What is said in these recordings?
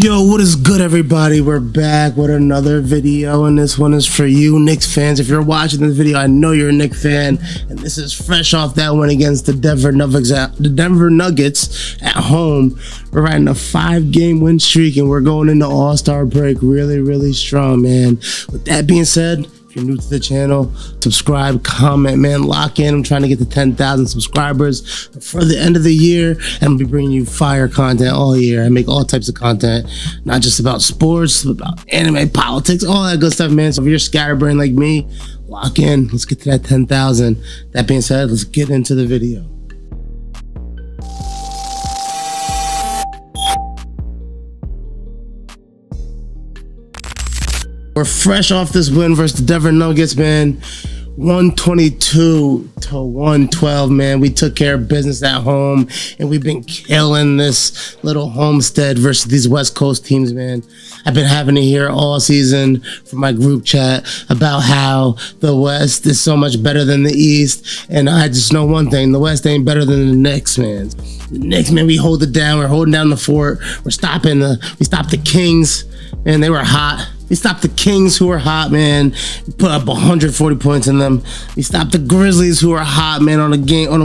Yo, what is good, everybody? We're back with another video, and this one is for you Knicks fans. If you're watching this video, I know you're a Knicks fan, and this is fresh off that win against the Denver Nuggets at home. We're riding a 5-game win streak, and we're going into All-Star break really strong, man. With that being said, if you're new to the channel, subscribe, comment, man, lock in. I'm trying to get to 10,000 subscribers before the end of the year, and I'll be bringing you fire content all year. I make all types of content, not just about sports, about anime, politics, all that good stuff, man. So if you're scatterbrained like me, lock in. Let's get to that 10,000. That being said, let's get into the video. We're fresh off this win versus the Denver Nuggets, man. 122-112, man. We took care of business at home, and we've been killing this little homestead versus these West Coast teams, man. I've been having to hear all season from my group chat about how the West is so much better than the East, and I just know one thing: the West ain't better than the Knicks, man. The Knicks, man, we hold it down. We're holding down the fort. We stopped the Kings, man. They were hot. We stopped the Kings, who were hot, man. We put up 140 points in them. We stopped the Grizzlies, who were hot, man, on a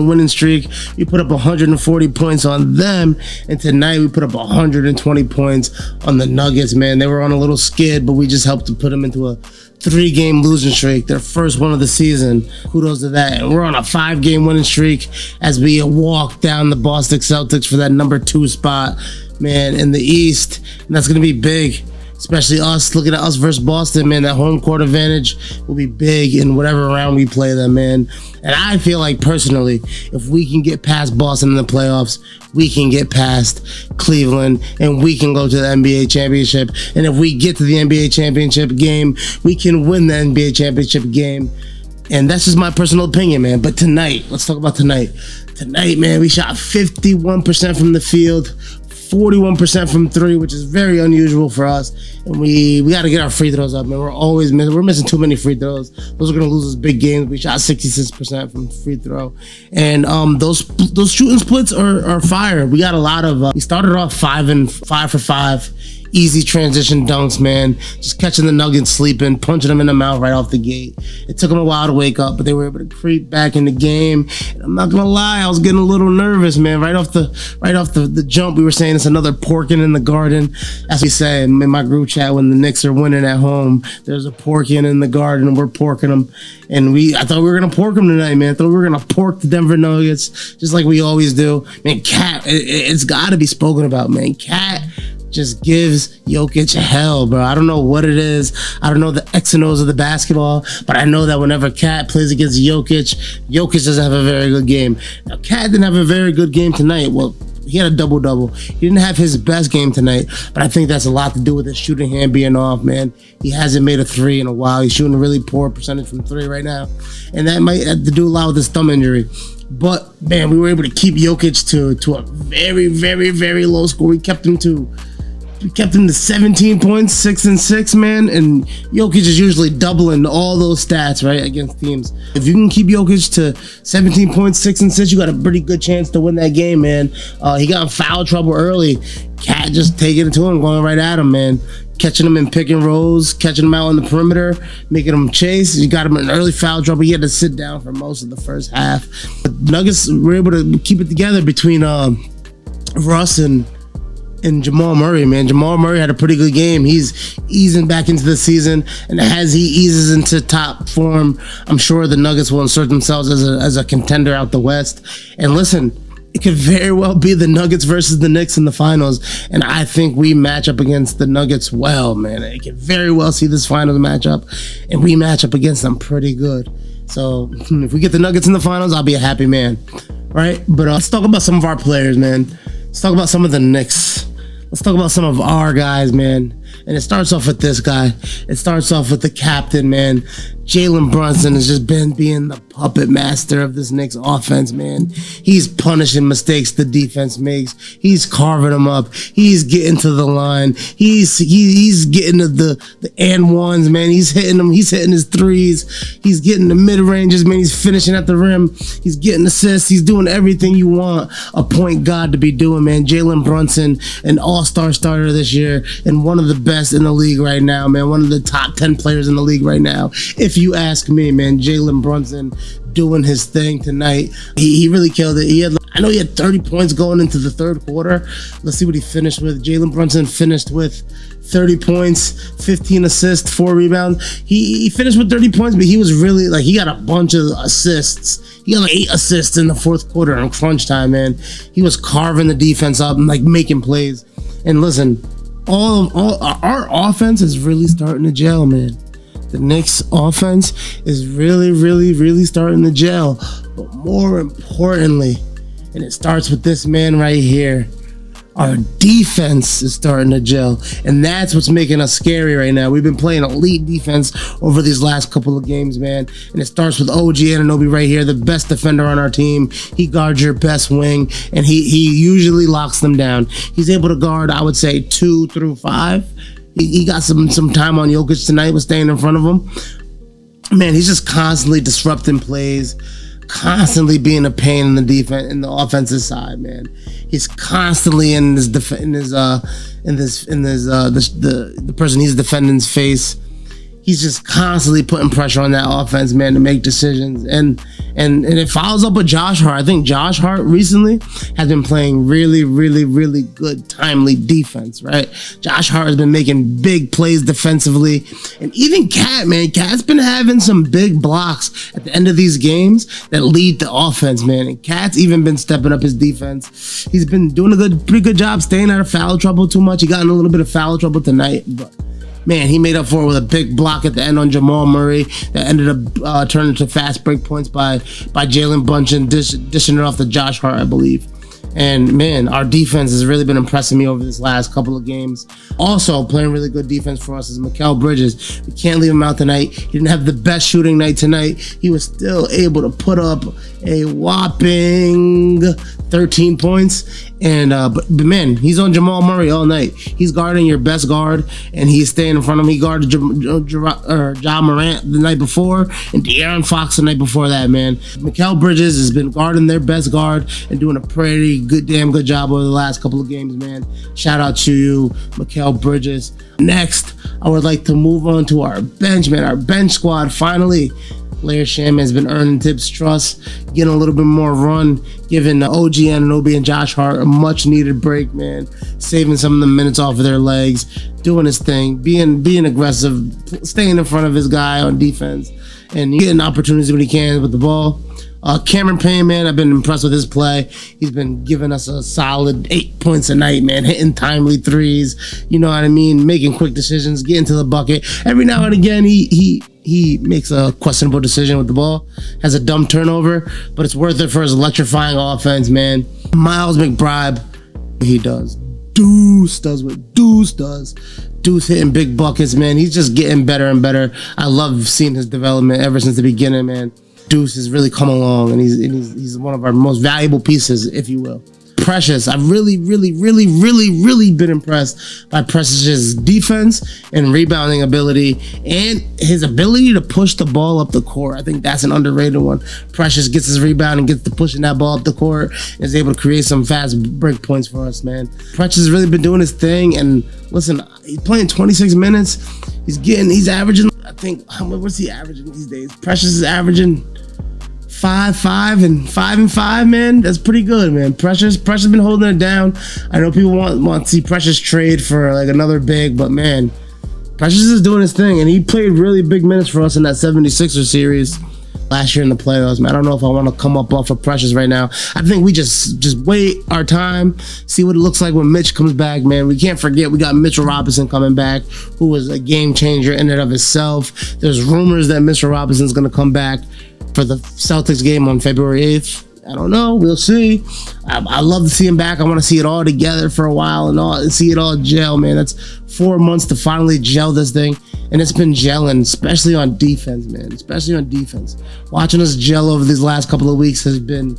winning streak. We put up 140 points on them. And tonight we put up 120 points on the Nuggets, man. They were on a little skid, but we just helped to put them into a 3-game losing streak, their first one of the season. Kudos to that. And we're on a 5-game winning streak as we walk down the Boston Celtics for that number 2 spot, man, in the East. And that's going to be big. Especially us, looking at us versus Boston, man. That home court advantage will be big in whatever round we play them, man. And I feel like, personally, if we can get past Boston in the playoffs, we can get past Cleveland, and we can go to the NBA championship. And if we get to the NBA championship game, we can win the NBA championship game. And that's just my personal opinion, man. But tonight, let's talk about tonight. Tonight, man, we shot 51% from the field, 41% from 3, which is very unusual for us. And we got to get our free throws up, man. We're missing too many free throws. Those are going to lose us big games. We shot 66% from free throw. And those shooting splits are fire. We got a lot of, we started off 5 for 5. Easy transition dunks, man. Just catching the Nuggets sleeping, punching them in the mouth right off the gate. It took them a while to wake up, but they were able to creep back in the game. And I'm not gonna lie, I was getting a little nervous, man. Right off the jump, we were saying it's another porking in the garden. As we say in my group chat, when the Knicks are winning at home, there's a porking in the garden, and we're porking them. And I thought we were gonna pork them tonight, man. I thought we were gonna pork the Denver Nuggets, just like we always do. Man, Cat, it's gotta be spoken about, man. Cat just gives Jokic hell, bro. I don't know what it is. I don't know the X and O's of the basketball, but I know that whenever Cat plays against Jokic, Jokic doesn't have a very good game. Now, Cat didn't have a very good game tonight. Well, he had a double-double. He didn't have his best game tonight, but I think that's a lot to do with his shooting hand being off, man. He hasn't made a 3 in a while. He's shooting a really poor percentage from 3 right now, and that might have to do a lot with his thumb injury. But, man, we were able to keep Jokic to a very low score. We kept him to 17 points, 6 and 6, man. And Jokic is usually doubling all those stats, right, against teams. If you can keep Jokic to 17 points, 6 and 6, you got a pretty good chance to win that game, man. He got in foul trouble early. Cat just taking it to him, going right at him, man. Catching him in pick and rolls, catching him out on the perimeter, making him chase. You got him in early foul trouble. He had to sit down for most of the first half. But Nuggets were able to keep it together between Russ and Jamal Murray, man. Jamal Murray had a pretty good game. He's easing back into the season, and as he eases into top form, I'm sure the Nuggets will insert themselves as a contender out the West. And listen, it could very well be the Nuggets versus the Knicks in the finals, and I think we match up against the Nuggets well, man. I could very well see this finals matchup, and we match up against them pretty good. So if we get the Nuggets in the finals, I'll be a happy man, right? But let's talk about some of our players, man. Let's talk about some of the Knicks. Let's talk about some of our guys, man. And it starts off with this guy. It starts off with the captain, man. Jalen Brunson has just been being the puppet master of this Knicks offense, man. He's punishing mistakes the defense makes. He's carving them up. He's getting to the line. He's getting to the and ones, man. He's hitting them. He's hitting his threes. He's getting the mid ranges, man. He's finishing at the rim. He's getting assists. He's doing everything you want a point guard to be doing, man. Jalen Brunson, an all-star starter this year and one of the best in the league right now, man. One of the top 10 players in the league right now. If you ask me, man, Jalen Brunson doing his thing tonight. He really killed it. I know he had 30 points going into the third quarter. Let's see what he finished with. Jalen Brunson finished with 30 points, 15 assists, 4 rebounds. He finished with 30 points, but he was really like, he got a bunch of assists. He got like 8 assists in the fourth quarter in crunch time, man. He was carving the defense up and like making plays. And listen, all our offense is really starting to gel, man. The Knicks offense is really starting to gel. But more importantly, and it starts with this man right here, our defense is starting to gel. And that's what's making us scary right now. We've been playing elite defense over these last couple of games, man. And it starts with OG Anunoby right here, the best defender on our team. He guards your best wing, and he usually locks them down. He's able to guard, I would say, 2 through 5. He got some time on Jokic tonight with staying in front of him. Man, he's just constantly disrupting plays, constantly being a pain in the defense, in the offensive side, man. He's constantly in the person he's defending's face. He's just constantly putting pressure on that offense, man, to make decisions. And it follows up with Josh Hart. I think Josh Hart recently has been playing really good, timely defense, right? Josh Hart has been making big plays defensively. And even Cat, man, Cat's been having some big blocks at the end of these games that lead the offense, man. And Cat's even been stepping up his defense. He's been doing pretty good job staying out of foul trouble too much. He got in a little bit of foul trouble tonight, but man, he made up for it with a big block at the end on Jamal Murray that ended up turning to fast break points by Jalen Brunson, dishing it off to Josh Hart, I believe. And man, our defense has really been impressing me over this last couple of games. Also playing really good defense for us is Mikal Bridges. We can't leave him out tonight. He didn't have the best shooting night tonight. He was still able to put up a whopping 13 points. And but man, he's on Jamal Murray all night. He's guarding your best guard, and he's staying in front of him. He guarded Ja Morant the night before, and De'Aaron Fox the night before that, man. Mikal Bridges has been guarding their best guard and doing a pretty damn good job over the last couple of games, man. Shout out to you, Mikal Bridges. Next, I would like to move on to our bench, man. Our bench squad finally. Lair Sham has been earning Tibbs' trust, getting a little bit more run, giving OG Anunoby and Josh Hart a much needed break, man. Saving some of the minutes off of their legs, doing his thing, being aggressive, staying in front of his guy on defense, and getting opportunities when he can with the ball. Cameron Payne, man, I've been impressed with his play. He's been giving us a solid 8 points a night, man, hitting timely threes, you know what I mean, making quick decisions, getting to the bucket. Every now and again, he makes a questionable decision with the ball, has a dumb turnover, but it's worth it for his electrifying offense, man. Miles McBride, he does. Deuce does what Deuce does. Deuce hitting big buckets, man. He's just getting better and better. I love seeing his development ever since the beginning, man. Deuce has really come along, and he's one of our most valuable pieces, if you will. Precious, I've really been impressed by Precious's defense and rebounding ability and his ability to push the ball up the court. I think that's an underrated one. Precious gets his rebound and gets to pushing that ball up the court and is able to create some fast break points for us, man. Precious has really been doing his thing, and listen, he's playing 26 minutes. He's averaging, I think, what's he averaging these days? Precious is averaging 5 and 5, man. That's pretty good, man. Precious been holding it down. I know people want to see Precious trade for like another big, but man, Precious is doing his thing, and he played really big minutes for us in that 76er series last year in the playoffs, man. I don't know if I want to come up off of Precious right now. I think we just wait our time, see what it looks like when Mitch comes back, man. We can't forget we got Mitchell Robinson coming back, who was a game changer in and of itself. There's rumors that Mitchell Robinson's going to come back for the Celtics game on February 8th. I don't know. We'll see. I love to see him back. I want to see it all together for a while and see it all gel, man. That's 4 months to finally gel this thing. And it's been gelling, especially on defense, man. Especially on defense. Watching us gel over these last couple of weeks has been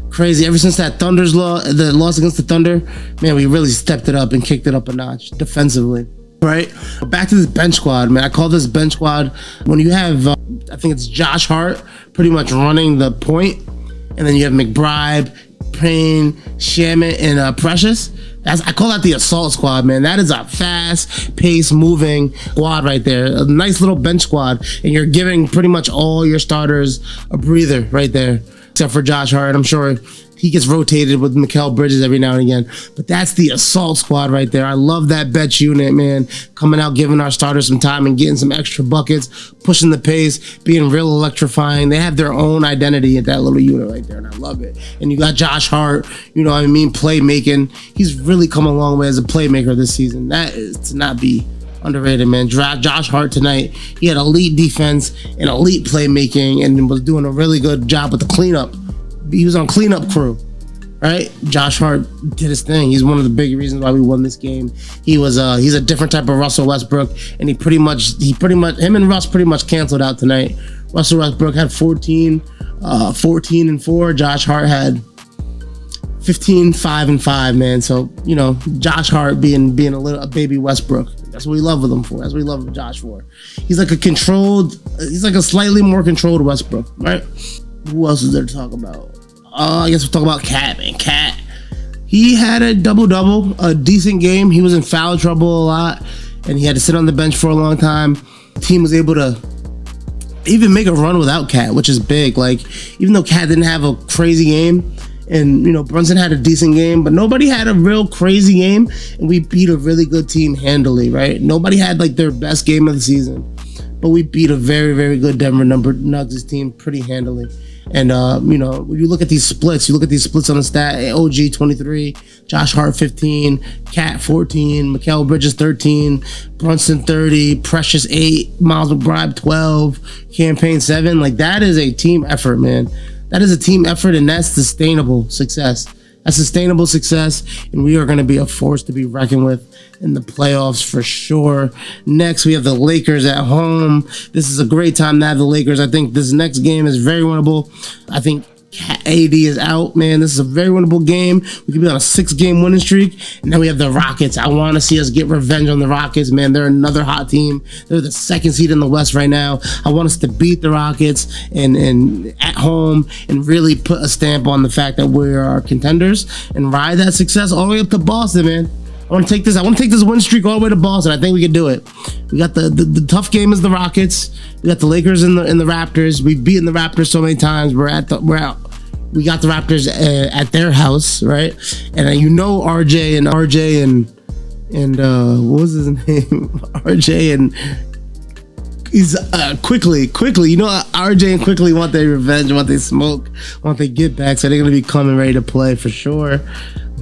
crazy. Ever since that the loss against the Thunder, man, we really stepped it up and kicked it up a notch defensively. Right? But back to this bench squad, man. I call this bench squad when you have, I think it's Josh Hart pretty much running the point, and then you have McBride, Payne, Shamet, and Precious. I call that the assault squad, man. That is a fast-paced, moving squad right there. A nice little bench squad, and you're giving pretty much all your starters a breather right there, except for Josh Hart. I'm sure he gets rotated with Mikal Bridges every now and again. But that's the assault squad right there. I love that bench unit, man. Coming out, giving our starters some time and getting some extra buckets, pushing the pace, being real electrifying. They have their own identity at that little unit right there, and I love it. And you got Josh Hart, playmaking. He's really come a long way as a playmaker this season. That is to not be underrated, man. Josh Hart tonight, he had elite defense and elite playmaking and was doing a really good job with the cleanup. He was on cleanup crew, right? Josh Hart did his thing. He's one of the big reasons why we won this game. He's a different type of Russell Westbrook, and him and Russ pretty much canceled out tonight. Russell Westbrook had 14 and 4. Josh Hart had 15, 5 and 5, man. So, Josh Hart being a baby Westbrook. That's what we love with him for. That's what we love Josh for. He's like a slightly more controlled Westbrook, right? Who else is there to talk about? I guess we'll talk about Cat, man. Cat, he had a double-double, a decent game. He was in foul trouble a lot, and he had to sit on the bench for a long time. The team was able to even make a run without Cat, which is big. Like, even though Cat didn't have a crazy game, and Brunson had a decent game, but nobody had a real crazy game, and we beat a really good team handily, right? Nobody had like their best game of the season, but we beat a very, very good Denver Nuggets team pretty handily. And when you look at these splits, on the stat: OG 23, Josh Hart 15, Cat 14, Mikal Bridges 13, Brunson 30, Precious 8, Miles McBride 12, Campaign 7. Like, that is a team effort, man. That is a team effort, and that's sustainable success. And we are going to be a force to be reckoned with in the playoffs for sure. Next, we have the Lakers at home. This is a great time to have the Lakers. I think this next game is very winnable. I think AD is out, man. This is a very winnable game. We could be on a 6-game winning streak. And then we have the Rockets. I want to see us get revenge on the Rockets, man. They're another hot team. They're the 2nd seed in the West right now. I want us to beat the Rockets and at home and really put a stamp on the fact that we are contenders and ride that success all the way up to Boston, man. I want to take this win streak all the way to Boston. I think we can do it. We got the tough game is the Rockets. We got the Lakers and the Raptors. We've beaten the Raptors so many times. We got the Raptors at their house, right? And RJ and what was his name? RJ and he's quickly. RJ and Quickly want their revenge, want their smoke, want their get back. So they're gonna be coming ready to play for sure.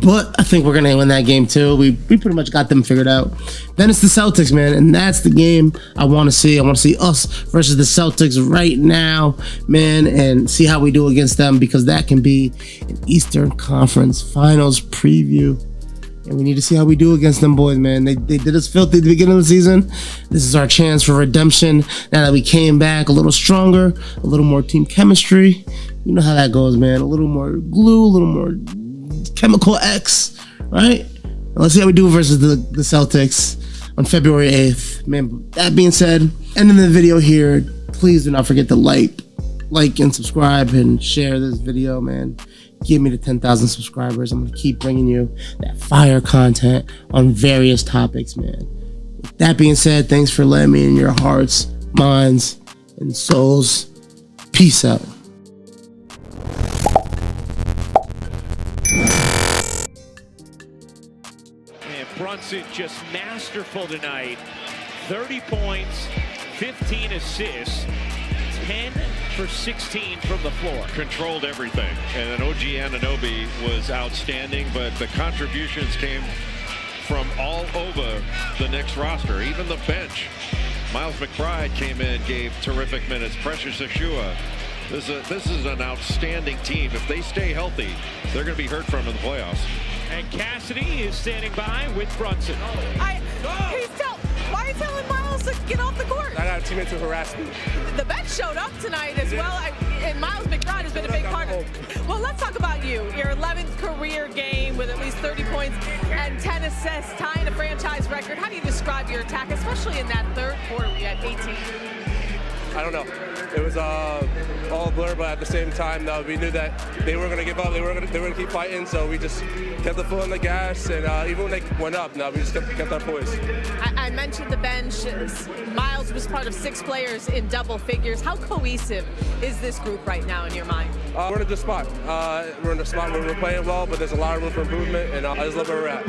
But I think we're going to win that game too. We pretty much got them figured out. Then it's the Celtics, man. And that's the game I want to see. I want to see us versus the Celtics right now, man, and see how we do against them, because that can be an Eastern Conference Finals preview. And we need to see how we do against them boys, man. They did us filthy at the beginning of the season. This is our chance for redemption. Now that we came back a little stronger, a little more team chemistry. You know how that goes, man. A little more glue, a little more Chemical X, right? Let's see how we do versus the Celtics on February 8th. Man, that being said, ending the video here, please do not forget to like and subscribe and share this video, man. Give me the 10,000 subscribers. I'm going to keep bringing you that fire content on various topics, man. With that being said, thanks for letting me in your hearts, minds, and souls. Peace out. Brunson just masterful tonight. 30 points, 15 assists, 10 for 16 from the floor. Controlled everything. And then OG Anunoby was outstanding, but the contributions came from all over the Knicks roster, even the bench. Miles McBride came in, gave terrific minutes. Precious Achua This is an outstanding team. If they stay healthy, they're going to be heard from in the playoffs. And Cassidy is standing by with Brunson. Why are you telling Miles to get off the court? I got teammates who harassed me. The bench showed up tonight as well, and Miles McBride has been a big part of it. Well, let's talk about you. Your 11th career game with at least 30 points and 10 assists, tying a franchise record. How do you describe your attack, especially in that third quarter where you had 18? I don't know. It was all blur, but at the same time, we knew that they were going to give up. They were going to keep fighting, so we just kept the foot on the gas. And even when they went up, we just kept our poise. I mentioned the bench. Miles was part of 6 players in double figures. How cohesive is this group right now in your mind? We're in a good spot. We're in a spot where we're playing well, but there's a lot of room for improvement, and I just love where we're at.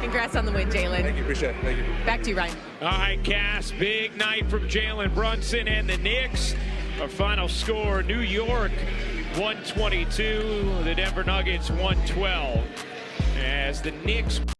Congrats on the win, Jalen. Thank you. Appreciate it. Thank you. Back to you, Ryan. All right, Cass, big night from Jalen Brunson and the Knicks. Our final score, New York 122, the Denver Nuggets 112. As the Knicks